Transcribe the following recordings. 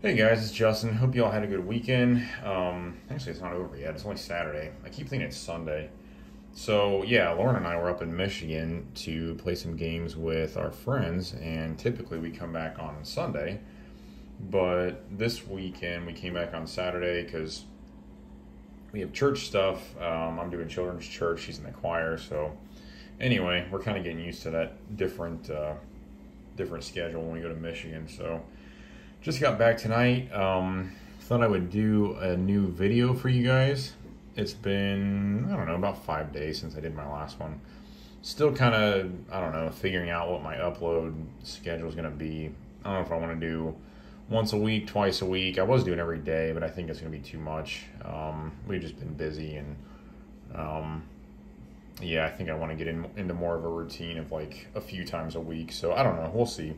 Hey guys, it's Justin. Hope you all had a good weekend. Actually, it's not over yet. It's only Saturday. I keep thinking it's Sunday. So, yeah, Lauren and I were up in Michigan to play some games with our friends, and typically we come back on Sunday. But this weekend we came back on Saturday because we have church stuff. I'm doing children's church. She's in the choir. So, anyway, we're kind of getting used to that different schedule when we go to Michigan. So, just got back tonight. Thought I would do a new video for you guys. It's been, I don't know, about 5 days since I did my last one. Still kind of, I don't know, figuring out what my upload schedule is going to be. I don't know if I want to do once a week, twice a week. I was doing every day, but I think it's going to be too much. We've just been busy, and yeah, I think I want to get into more of a routine of like a few times a week. So I don't know. We'll see.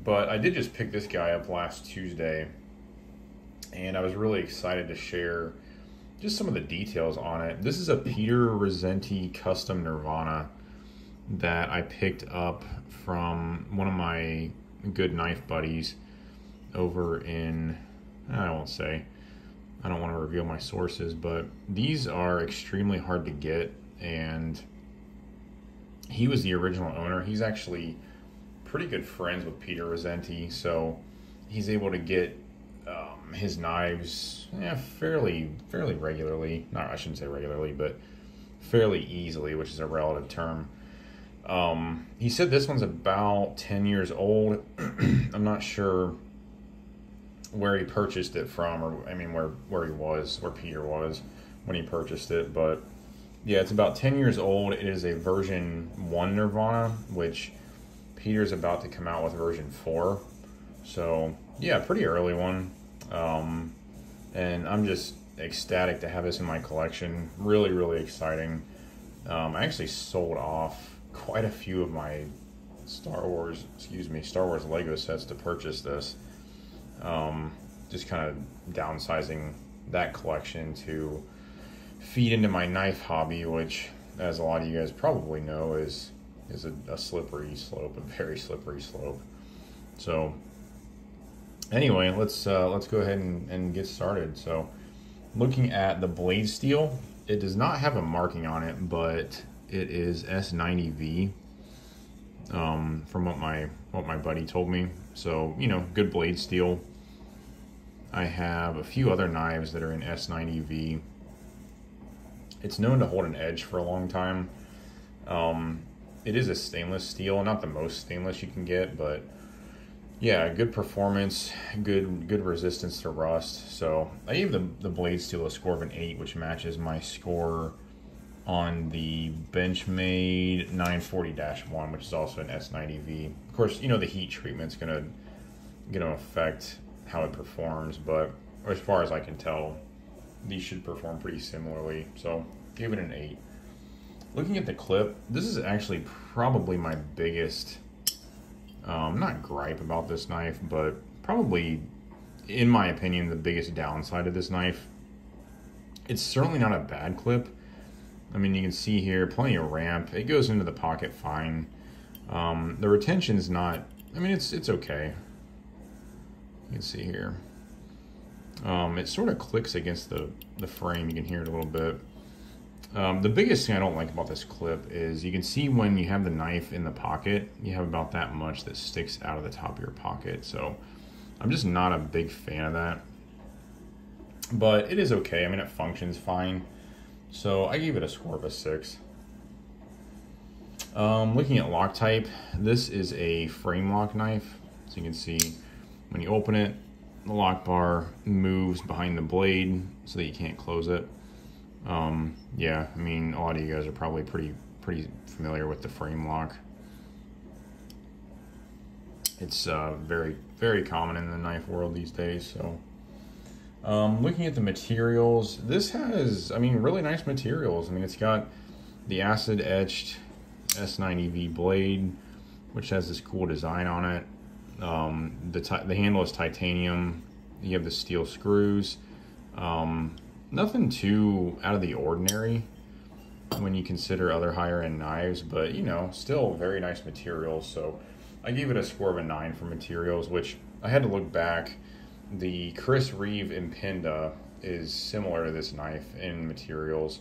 But I did just pick this guy up last Tuesday, and I was really excited to share just some of the details on it. This is a Peter Rassenti custom Nirvana that I picked up from one of my good knife buddies over in, I won't say, I don't want to reveal my sources, but these are extremely hard to get, and he was the original owner. He's actually pretty good friends with Peter Rassenti, so he's able to get his knives fairly regularly. No, I shouldn't say regularly, but fairly easily, which is a relative term. He said this one's about 10 years old. I'm not sure where he purchased it from, or I mean where Peter was when he purchased it, but yeah, it's about 10 years old. It is a version 1 Nirvana, which Peter's about to come out with version 4. So, yeah, pretty early one. And I'm just ecstatic to have this in my collection. Really, really exciting. I actually sold off quite a few of my Star Wars Lego sets to purchase this. Just kind of downsizing that collection to feed into my knife hobby, which, as a lot of you guys probably know, is a slippery slope, a very slippery slope. So anyway, let's go ahead and get started. So looking at the blade steel, it does not have a marking on it, but it is S90V, from what my buddy told me. So, you know, good blade steel. I have a few other knives that are in S90V. It's known to hold an edge for a long time. It is a stainless steel, not the most stainless you can get, but yeah, good performance, good resistance to rust. So I gave the blade steel a score of an 8, which matches my score on the Benchmade 940-1, which is also an S90V. Of course, you know, the heat treatment's gonna affect how it performs, but as far as I can tell, these should perform pretty similarly. So give it an 8. Looking at the clip, this is actually probably my biggest, not gripe about this knife, but probably, in my opinion, the biggest downside of this knife. It's certainly not a bad clip. I mean, you can see here, plenty of ramp. It goes into the pocket fine. The retention's not, I mean, it's okay. You can see here. It sort of clicks against the frame. You can hear it a little bit. The biggest thing I don't like about this clip is you can see when you have the knife in the pocket, you have about that much that sticks out of the top of your pocket. So I'm just not a big fan of that. But it is okay. I mean, it functions fine. So I gave it a score of a 6. Looking at lock type, this is a frame lock knife. So you can see when you open it, the lock bar moves behind the blade so that you can't close it. Yeah, I mean, a lot of you guys are probably pretty familiar with the frame lock. It's very, very common in the knife world these days. So looking at the materials, this has, I mean, really nice materials. I mean, it's got the acid etched S90V blade, which has this cool design on it. The handle is titanium. You have the steel screws. Nothing too out of the ordinary when you consider other higher end knives, but you know, still very nice materials. So I gave it a score of a 9 for materials, which I had to look back the Chris Reeve Impinda is similar to this knife in materials,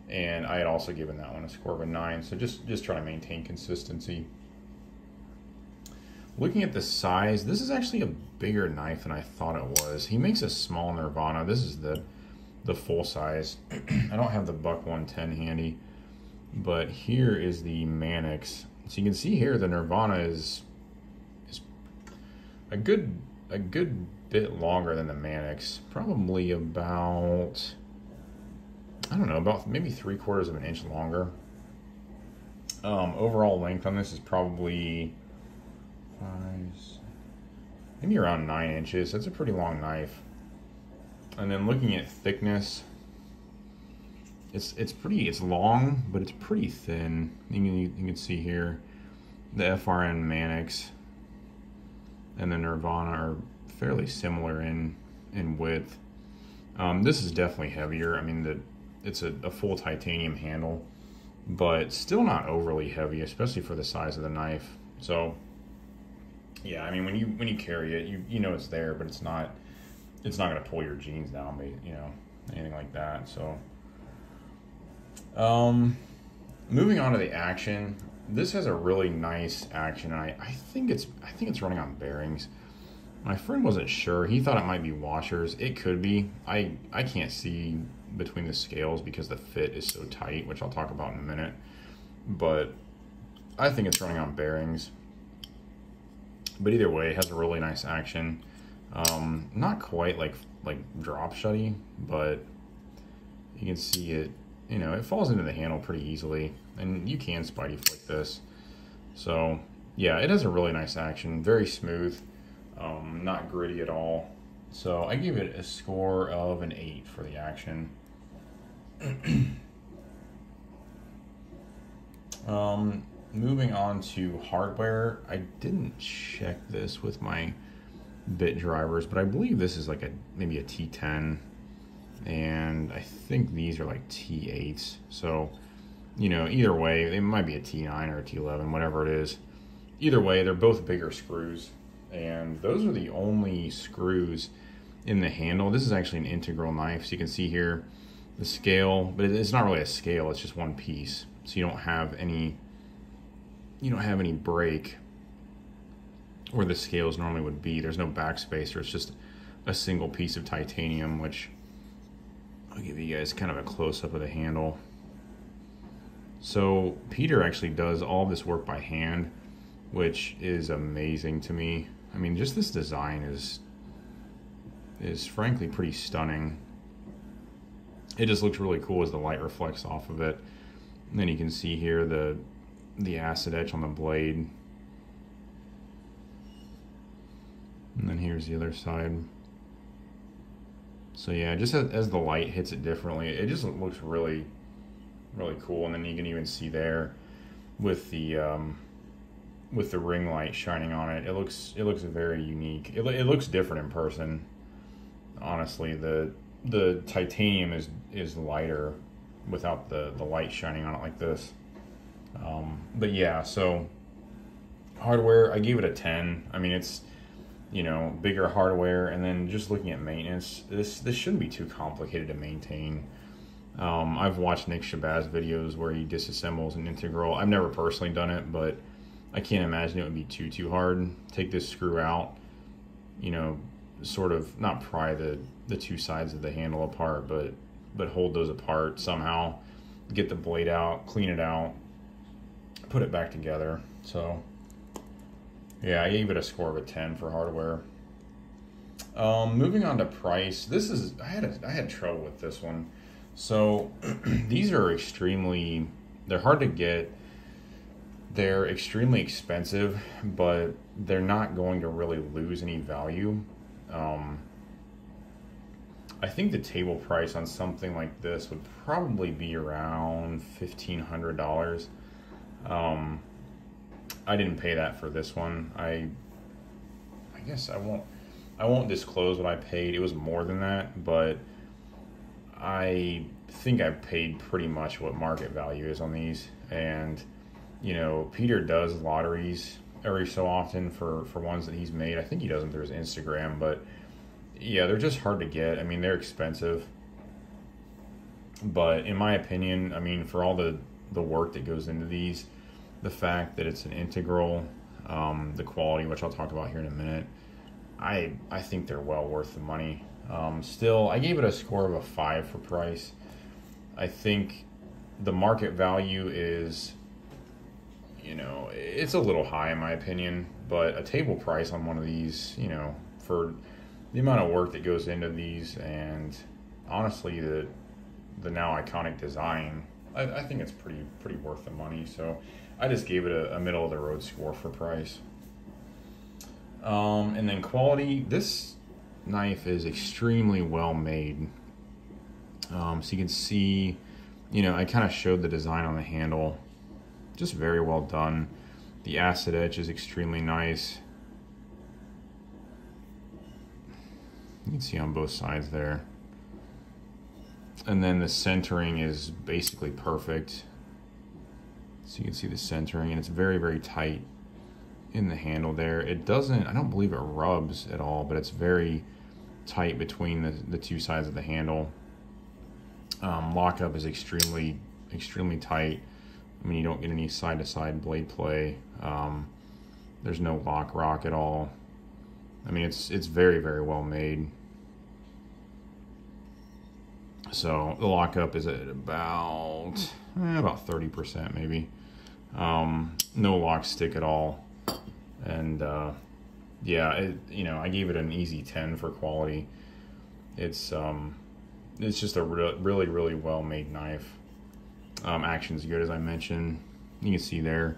and I had also given that one a score of a 9. So just trying to maintain consistency. Looking at the size, this is actually a bigger knife than I thought it was. He makes a small Nirvana. This is the full size. I don't have the Buck 110 handy, but here is the Mannix. So you can see here the Nirvana is a good bit longer than the Mannix. Probably about, I don't know, about maybe 3/4 of an inch longer. Overall length on this is probably maybe around 9 inches. That's a pretty long knife. And then looking at thickness, it's long, but it's pretty thin. You can see here the FRN Mannix and the Nirvana are fairly similar in width. This is definitely heavier. I mean, it's a full titanium handle, but still not overly heavy, especially for the size of the knife. So yeah, I mean, when you carry it, you know it's there, but it's not going to pull your jeans down, you know, anything like that. So moving on to the action, this has a really nice action, and I think it's running on bearings. My friend wasn't sure. He thought it might be washers. It could be. I can't see between the scales because the fit is so tight, which I'll talk about in a minute. But I think it's running on bearings. But either way, it has a really nice action. Not quite like drop shutty, but you can see it, you know, it falls into the handle pretty easily, and you can spidey flick this. So yeah, it has a really nice action, very smooth, not gritty at all. So I give it a score of an 8 for the action. Moving on to hardware, I didn't check this with my bit drivers, but I believe this is like maybe a T10, and I think these are like T8s. So, you know, either way, it might be a T9 or a T11, whatever it is. Either way, they're both bigger screws, and those are the only screws in the handle. This is actually an integral knife, so you can see here the scale, but it's not really a scale, it's just one piece. So you don't have any break where the scales normally would be. There's no backspacer, it's just a single piece of titanium, which I'll give you guys kind of a close-up of the handle. So Peter actually does all this work by hand, which is amazing to me. I mean, just this design is frankly pretty stunning. It just looks really cool as the light reflects off of it. And then you can see here the acid etch on the blade. And then here's the other side. So yeah, just as the light hits it differently, it just looks really, really cool. And then you can even see there with the ring light shining on it, it looks very unique. It looks different in person. Honestly, the titanium is lighter without the light shining on it like this. But yeah, so hardware, I gave it a 10. I mean, it's, you know, bigger hardware, and then just looking at maintenance, this shouldn't be too complicated to maintain. I've watched Nick Shabazz videos where he disassembles an integral. I've never personally done it, but I can't imagine it would be too hard. Take this screw out, you know, sort of not pry the two sides of the handle apart, but hold those apart somehow, get the blade out, clean it out, put it back together. So yeah, I gave it a score of a 10 for hardware. Moving on to price, I had trouble with this one. So these are they're hard to get. They're extremely expensive, but they're not going to really lose any value. I think the table price on something like this would probably be around $1,500. I didn't pay that for this one. I guess I won't disclose what I paid. It was more than that, but I think I paid pretty much what market value is on these. And you know, Peter does lotteries every so often for ones that he's made. I think he does them through his Instagram, but Yeah, they're just hard to get. I mean, they're expensive, but in my opinion, I mean, for all the work that goes into these, the fact that it's an integral, the quality, which I'll talk about here in a minute, I think they're well worth the money. Still, I gave it a score of a 5 for price. I think the market value is, it's a little high in my opinion, but a table price on one of these, for the amount of work that goes into these, and honestly, the now iconic design, I think it's pretty worth the money. So I just gave it a middle of the road score for price. And then quality, this knife is extremely well made. So you can see, I kind of showed the design on the handle, just very well done. The acid etch is extremely nice. You can see on both sides there. And then the centering is basically perfect. So you can see the centering, and it's very, very tight in the handle there. I don't believe it rubs at all, but it's very tight between the two sides of the handle. Lockup is extremely, extremely tight. I mean, you don't get any side-to-side blade play. There's no lock rock at all. I mean, it's very, very well made. So the lockup is at about 30% maybe. No lock stick at all. And yeah, I gave it an easy 10 for quality. It's just a really, really well made knife. Action's good, as I mentioned. You can see there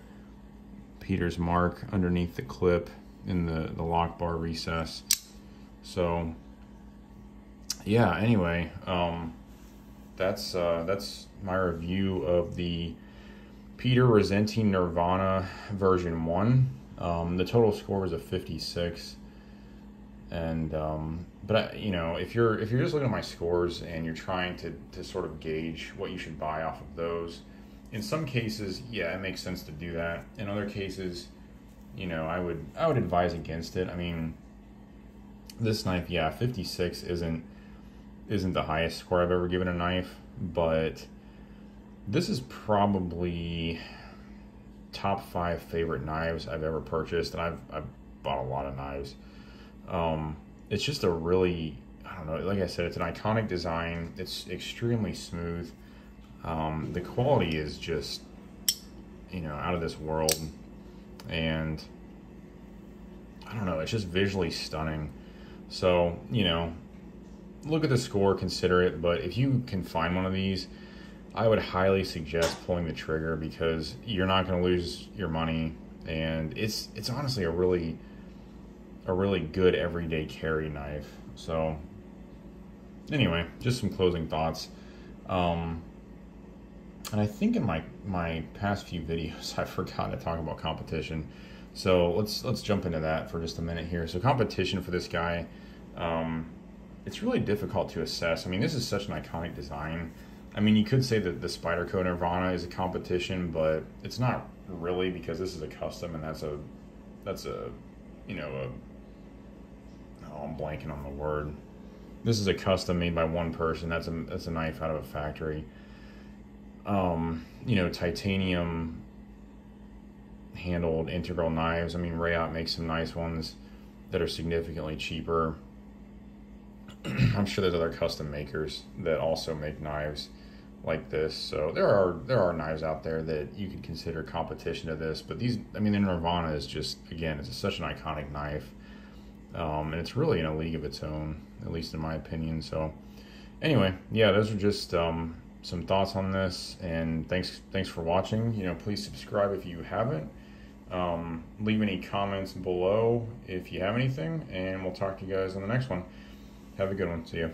Peter's mark underneath the clip in the lock bar recess. So yeah, anyway, that's my review of the Peter Rassenti Nirvana version 1. The total score was a 56, and but if you're just looking at my scores and you're trying to sort of gauge what you should buy off of those, in some cases, yeah, it makes sense to do that. In other cases, I would advise against it. I mean, this knife, yeah, 56 isn't the highest score I've ever given a knife, but this is probably top 5 favorite knives I've ever purchased, and I've bought a lot of knives. It's just a really, I don't know, like I said, it's an iconic design. It's extremely smooth. The quality is just, out of this world, and I don't know, it's just visually stunning. So, look at the score, consider it, but if you can find one of these, I would highly suggest pulling the trigger, because you're not going to lose your money, and it's honestly a really good everyday carry knife. So anyway, just some closing thoughts. And I think in my past few videos I've forgotten to talk about competition. So let's jump into that for just a minute here. So competition for this guy, it's really difficult to assess. I mean, this is such an iconic design. I mean, you could say that the Spyderco Nirvana is a competition, but it's not really, because this is a custom, and that's a I'm blanking on the word. This is a custom made by one person. That's a knife out of a factory. Titanium handled integral knives. I mean, Rayot makes some nice ones that are significantly cheaper. I'm sure there's other custom makers that also make knives like this. So there are knives out there that you could consider competition to this, but these, I mean, the Nirvana is just, again, it's such an iconic knife. And it's really in a league of its own, at least in my opinion. So anyway, yeah, those are just some thoughts on this, and thanks for watching. Please subscribe if you haven't. Leave any comments below if you have anything, and we'll talk to you guys on the next one. Have a good one. See ya.